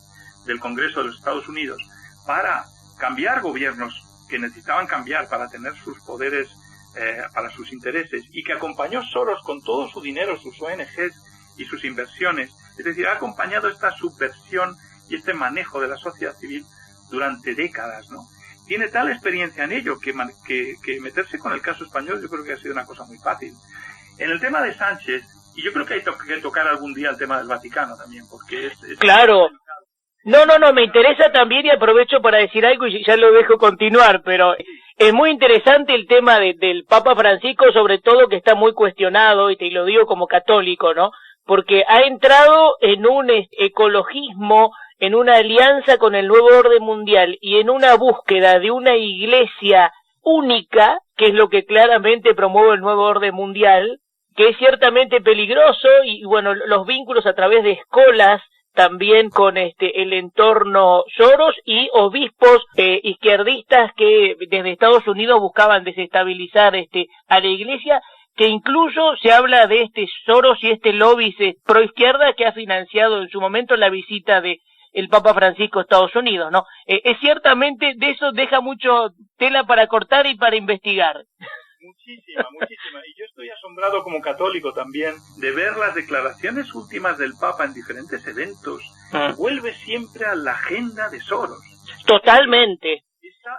del Congreso de los Estados Unidos para cambiar gobiernos que necesitaban cambiar para tener sus poderes para sus intereses, y que acompañó Soros con todo su dinero, sus ONGs y sus inversiones. Es decir, ha acompañado esta subversión y este manejo de la sociedad civil durante décadas, ¿no? Tiene tal experiencia en ello que meterse con el caso español yo creo que ha sido una cosa muy fácil. En el tema de Sánchez, y yo creo que hay que tocar algún día el tema del Vaticano también, porque es claro. No, me interesa también, y aprovecho para decir algo y ya lo dejo continuar, pero es muy interesante el tema del Papa Francisco, sobre todo, que está muy cuestionado, y te lo digo como católico, ¿no? Porque ha entrado en un ecologismo, en una alianza con el nuevo orden mundial y en una búsqueda de una iglesia única, que es lo que claramente promueve el nuevo orden mundial, que es ciertamente peligroso, y bueno, los vínculos a través de escolas también con el entorno Soros, y obispos izquierdistas que desde Estados Unidos buscaban desestabilizar a la iglesia, que incluso se habla de Soros y lobby pro izquierda que ha financiado en su momento la visita de el Papa Francisco a Estados Unidos, ¿no? Es ciertamente, de eso deja mucho tela para cortar y para investigar. Muchísima. Y yo estoy asombrado como católico también de ver las declaraciones últimas del Papa en diferentes eventos. Vuelve siempre a la agenda de Soros. Totalmente.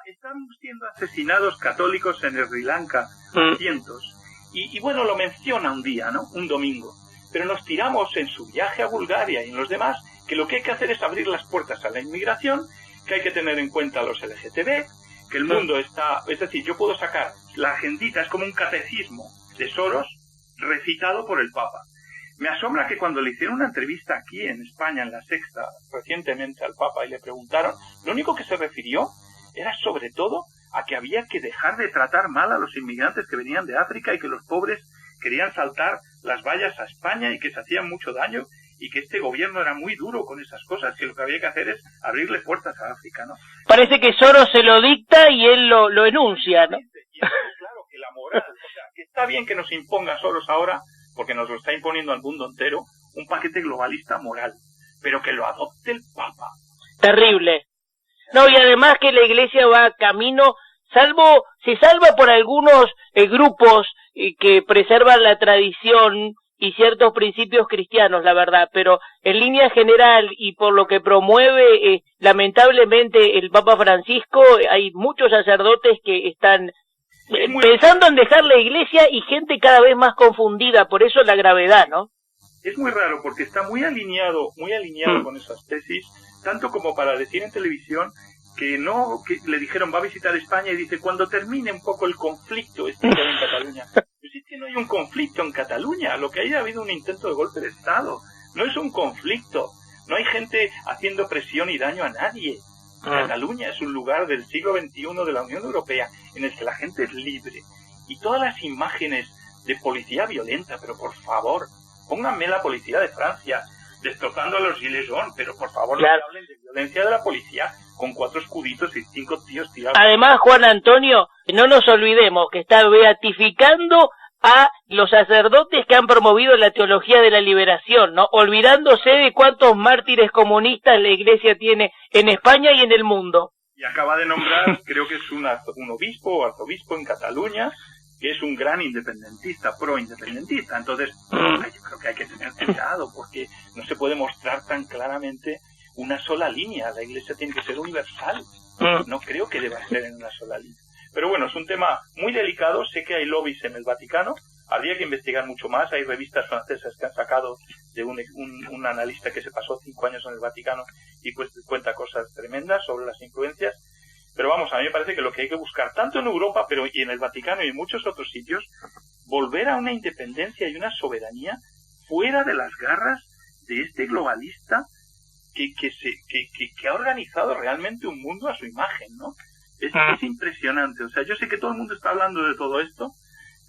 Están siendo asesinados católicos en Sri Lanka, cientos. Y bueno, lo menciona un día, ¿no? Un domingo. Pero nos tiramos en su viaje a Bulgaria y en los demás que lo que hay que hacer es abrir las puertas a la inmigración, que hay que tener en cuenta a los LGTB, que el mundo está... Es decir, yo puedo sacar la agendita, es como un catecismo de Soros recitado por el Papa. Me asombra que cuando le hicieron una entrevista aquí en España, en La Sexta, recientemente al Papa, y le preguntaron, lo único que se refirió era sobre todo a que había que dejar de tratar mal a los inmigrantes que venían de África y que los pobres querían saltar las vallas a España y que se hacían mucho daño y que este gobierno era muy duro con esas cosas, que lo que había que hacer es abrirle puertas a África, ¿no? Parece que Soros se lo dicta y él lo enuncia, ¿no? Y claro, que la moral, o sea, que está bien que nos imponga Soros ahora, porque nos lo está imponiendo al mundo entero, un paquete globalista moral, pero que lo adopte el Papa. Terrible. No, y además que la Iglesia va camino, se salva por algunos grupos que preservan la tradición y ciertos principios cristianos, la verdad, pero en línea general y por lo que promueve, lamentablemente, el Papa Francisco, hay muchos sacerdotes que están pensando en dejar la iglesia y gente cada vez más confundida, por eso la gravedad, ¿no? Es muy raro porque está muy alineado con esas tesis, tanto como para decir en televisión que le dijeron va a visitar España y dice cuando termine un poco el conflicto que hay en Cataluña. Pues es que no hay un conflicto en Cataluña, lo que ha habido un intento de golpe de Estado, no es un conflicto, no hay gente haciendo presión y daño a nadie. Cataluña es un lugar del siglo XXI de la Unión Europea en el que la gente es libre. Y todas las imágenes de policía violenta, pero por favor, pónganme la policía de Francia destrozando a los gilets jaunes, pero por favor no hablen de violencia de la policía con 4 escuditos y 5 tíos tirados. Además, Juan Antonio, no nos olvidemos que está beatificando a los sacerdotes que han promovido la teología de la liberación, ¿no? Olvidándose de cuántos mártires comunistas la Iglesia tiene en España y en el mundo. Y acaba de nombrar, creo que es un obispo o arzobispo en Cataluña, que es un gran independentista, pro-independentista. Entonces, yo creo que hay que tener cuidado, porque no se puede mostrar tan claramente una sola línea. La Iglesia tiene que ser universal. No creo que deba ser en una sola línea. Pero bueno, es un tema muy delicado. Sé que hay lobbies en el Vaticano. Habría que investigar mucho más. Hay revistas francesas que han sacado de un analista que se pasó 5 años en el Vaticano y pues cuenta cosas tremendas sobre las influencias. Pero vamos, a mí me parece que lo que hay que buscar, tanto en Europa pero y en el Vaticano y en muchos otros sitios, volver a una independencia y una soberanía fuera de las garras de este globalista que ha organizado realmente un mundo a su imagen, ¿no? Es impresionante. O sea, yo sé que todo el mundo está hablando de todo esto,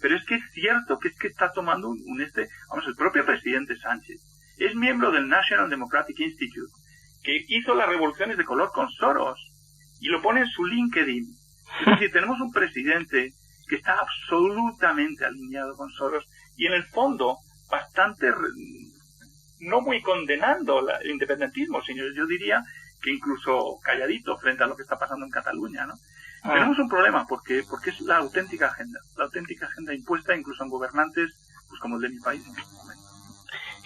pero es que es cierto que está tomando el propio presidente Sánchez es miembro del National Democratic Institute, que hizo las revoluciones de color con Soros, y lo pone en su LinkedIn. Es decir, tenemos un presidente que está absolutamente alineado con Soros, y en el fondo, bastante, no muy condenando el independentismo, sino yo diría que incluso calladito frente a lo que está pasando en Cataluña, ¿no? Tenemos un problema porque es la auténtica agenda impuesta incluso en gobernantes pues como el de mi país en este momento.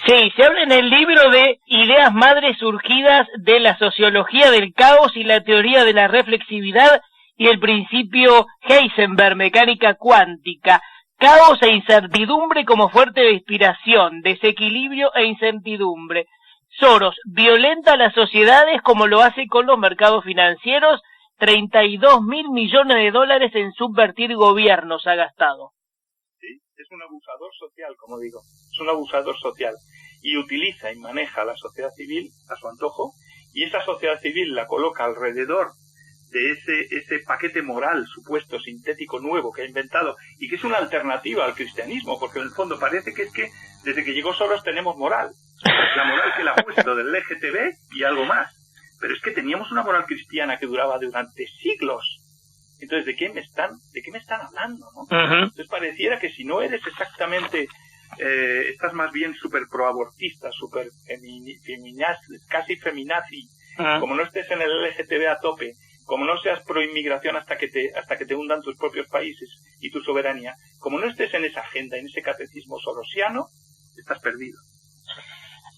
Sí, se habla en el libro de ideas madres surgidas de la sociología del caos y la teoría de la reflexividad y el principio Heisenberg, mecánica cuántica. Caos e incertidumbre como fuerte de inspiración, desequilibrio e incertidumbre. Soros violenta a las sociedades como lo hace con los mercados financieros. 32.000 millones de dólares en subvertir gobiernos ha gastado. Sí, es un abusador social, como digo. Es un abusador social. Y utiliza y maneja a la sociedad civil a su antojo, y esa sociedad civil la coloca alrededor de ese paquete moral supuesto sintético nuevo que ha inventado y que es una alternativa al cristianismo, porque en el fondo parece que es que desde que llegó Soros tenemos moral. La moral que le ha puesto del LGTB y algo más. Pero es que teníamos una moral cristiana que duraba durante siglos. Entonces, ¿de qué me están hablando, no? Entonces pareciera que si no eres exactamente, estás más bien súper proabortista, súper casi feminazi, como no estés en el LGTB a tope, como no seas proinmigración hasta que te hundan tus propios países y tu soberanía, como no estés en esa agenda, en ese catecismo sorosiano, estás perdido.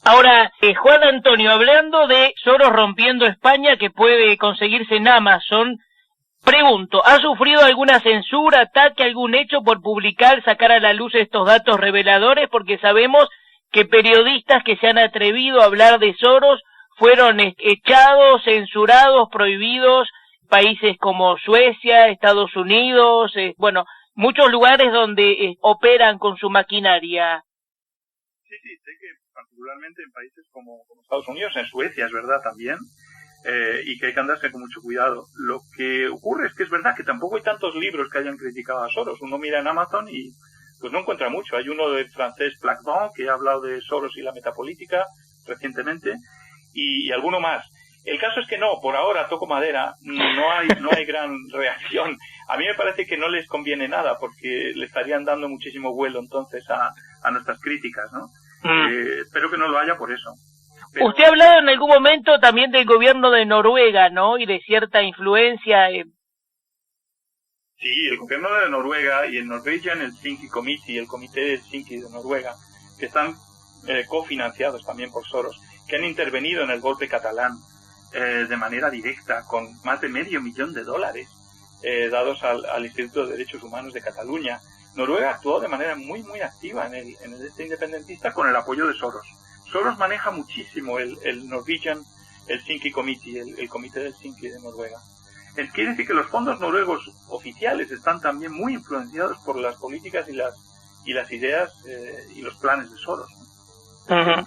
Ahora, Juan Antonio, hablando de Soros rompiendo España, que puede conseguirse en Amazon, pregunto, ¿ha sufrido alguna censura, ataque, algún hecho por publicar, sacar a la luz estos datos reveladores? Porque sabemos que periodistas que se han atrevido a hablar de Soros fueron echados, censurados, prohibidos, países como Suecia, Estados Unidos, muchos lugares donde operan con su maquinaria. Sí, sé que particularmente en países como Estados Unidos, en Suecia es verdad también, y que hay que andarse con mucho cuidado. Lo que ocurre es que es verdad que tampoco hay tantos libros que hayan criticado a Soros. Uno mira en Amazon y pues no encuentra mucho. Hay uno del francés Plaquemont que ha hablado de Soros y la metapolítica recientemente, y alguno más. El caso es que no, por ahora, toco madera, no hay gran reacción. A mí me parece que no les conviene nada porque le estarían dando muchísimo vuelo entonces a nuestras críticas, ¿no? Espero que no lo haya por eso. Pero... Usted ha hablado en algún momento también del gobierno de Noruega, ¿no? Y de cierta influencia. Sí, el gobierno de Noruega y el Norwegian Helsinki Committee, el comité de Helsinki de Noruega, que que están cofinanciados también por Soros, que han intervenido en el golpe catalán de manera directa con más de $500,000 dados al Instituto de Derechos Humanos de Cataluña. Noruega actuó de manera muy activa en el este independentista con el apoyo de Soros. Soros maneja muchísimo el Norwegian Helsinki Committee, el comité de Helsinki de Noruega. Quiere decir que los fondos noruegos oficiales están también muy influenciados por las políticas y las ideas y los planes de Soros. Uh-huh.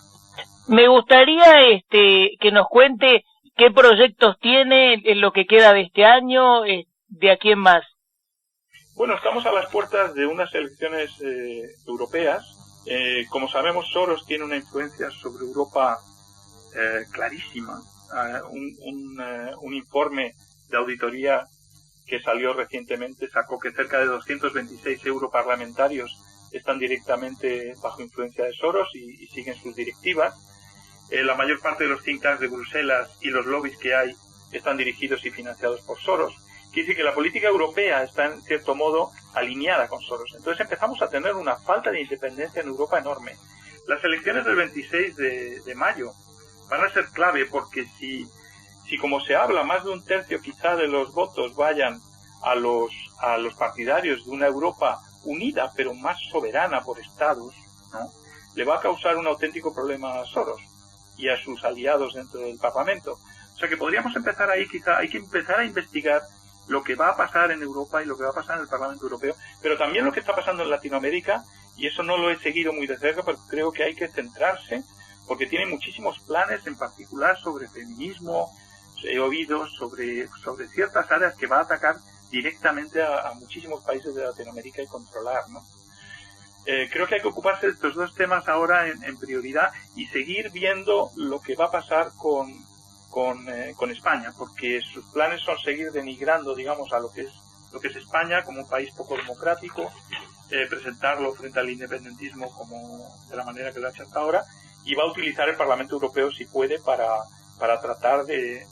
Me gustaría que nos cuente qué proyectos tiene en lo que queda de este año, de aquí en más. Bueno, estamos a las puertas de unas elecciones europeas. Como sabemos, Soros tiene una influencia sobre Europa clarísima. Un informe de auditoría que salió recientemente sacó que cerca de 226 europarlamentarios están directamente bajo influencia de Soros y siguen sus directivas. La mayor parte de los think tanks de Bruselas y los lobbies que hay están dirigidos y financiados por Soros. Quiere decir que la política europea está en cierto modo alineada con Soros. Entonces empezamos a tener una falta de independencia en Europa enorme. Las elecciones del 26 de mayo van a ser clave porque si como se habla, más de un tercio quizá de los votos vayan a los partidarios de una Europa unida pero más soberana por estados, ¿no?, le va a causar un auténtico problema a Soros y a sus aliados dentro del Parlamento. O sea que podríamos empezar ahí, quizá hay que empezar a investigar lo que va a pasar en Europa y lo que va a pasar en el Parlamento Europeo, pero también lo que está pasando en Latinoamérica, y eso no lo he seguido muy de cerca, pero creo que hay que centrarse, porque tiene muchísimos planes, en particular sobre feminismo, he oído sobre ciertas áreas que va a atacar directamente a muchísimos países de Latinoamérica y controlar, ¿no? Creo que hay que ocuparse de estos dos temas ahora en prioridad y seguir viendo lo que va a pasar con España, porque sus planes son seguir denigrando, digamos, a lo que es España como un país poco democrático, presentarlo frente al independentismo como de la manera que lo ha hecho hasta ahora, y va a utilizar el Parlamento Europeo si puede para tratar de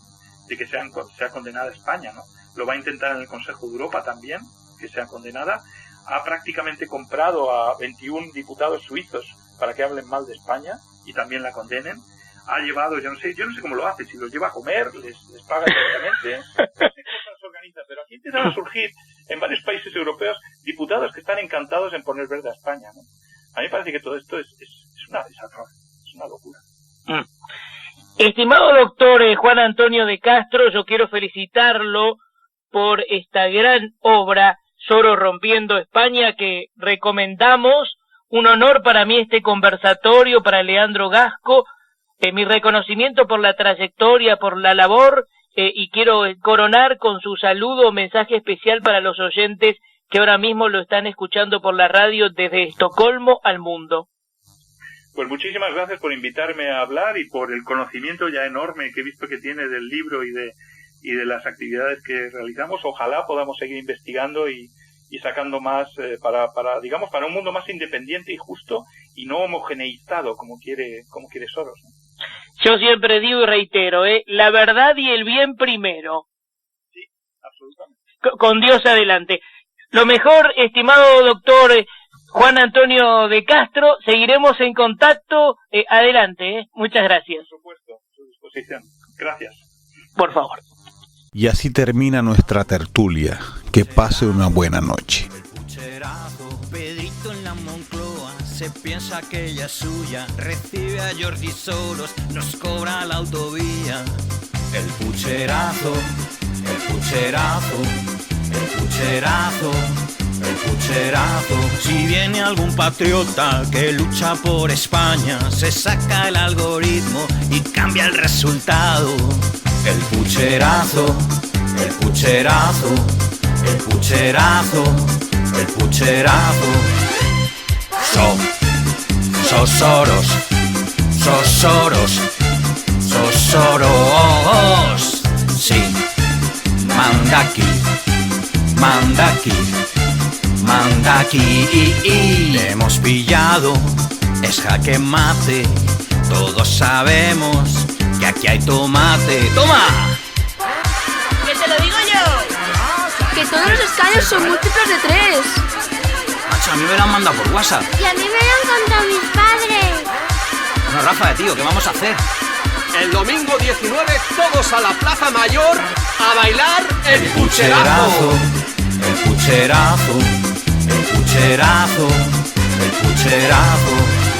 que sea condenada España, ¿no? Lo va a intentar en el Consejo de Europa también, que sea condenada. Ha prácticamente comprado a 21 diputados suizos para que hablen mal de España y también la condenen. Ha llevado, yo no sé cómo lo hace, si los lleva a comer, les paga directamente, no sé cómo las organiza, pero aquí empiezan a surgir en varios países europeos diputados que están encantados en poner verde a España, ¿no? A mí me parece que todo esto es una locura. Estimado doctor Juan Antonio de Castro, yo quiero felicitarlo por esta gran obra, Soros rompiendo España, que recomendamos. Un honor para mí este conversatorio, para Leandro Gasco, mi reconocimiento por la trayectoria, por la labor, y quiero coronar con su saludo, mensaje especial para los oyentes que ahora mismo lo están escuchando por la radio desde Estocolmo al mundo. Pues muchísimas gracias por invitarme a hablar y por el conocimiento ya enorme que he visto que tiene del libro y de las actividades que realizamos. Ojalá podamos seguir investigando y sacando más para un mundo más independiente y justo y no homogeneizado como quiere Soros, ¿no? Yo siempre digo y reitero, la verdad y el bien primero. Sí, absolutamente. Con Dios adelante. Lo mejor, estimado doctor Juan Antonio de Castro, seguiremos en contacto. Adelante, muchas gracias. Por supuesto, a su disposición. Gracias. Por favor. Y así termina nuestra tertulia. Que pase una buena noche. El pucherazo, Pedrito en la Moncloa, se piensa que ella es suya, recibe a Jordi Soros, nos cobra la autovía. El pucherazo, el pucherazo, el pucherazo, el pucherazo. Si viene algún patriota que lucha por España, se saca el algoritmo y cambia el resultado. El pucherazo, el pucherazo, el pucherazo, el pucherazo. Soros, Soros, Soros. Sí, manda aquí. Te hemos pillado, es jaque mate. Todos sabemos que aquí hay tomate. ¡Toma! ¡Que te lo digo yo! ¡Que todos los escaños son múltiplos de 3! Macho, a mí me lo han mandado por WhatsApp. Y a mí me lo han contado mis padres. Bueno, Rafa, tío, ¿qué vamos a hacer? El domingo 19, todos a la Plaza Mayor a bailar el pucherazo. El pucherazo, el pucherazo, el pucherazo.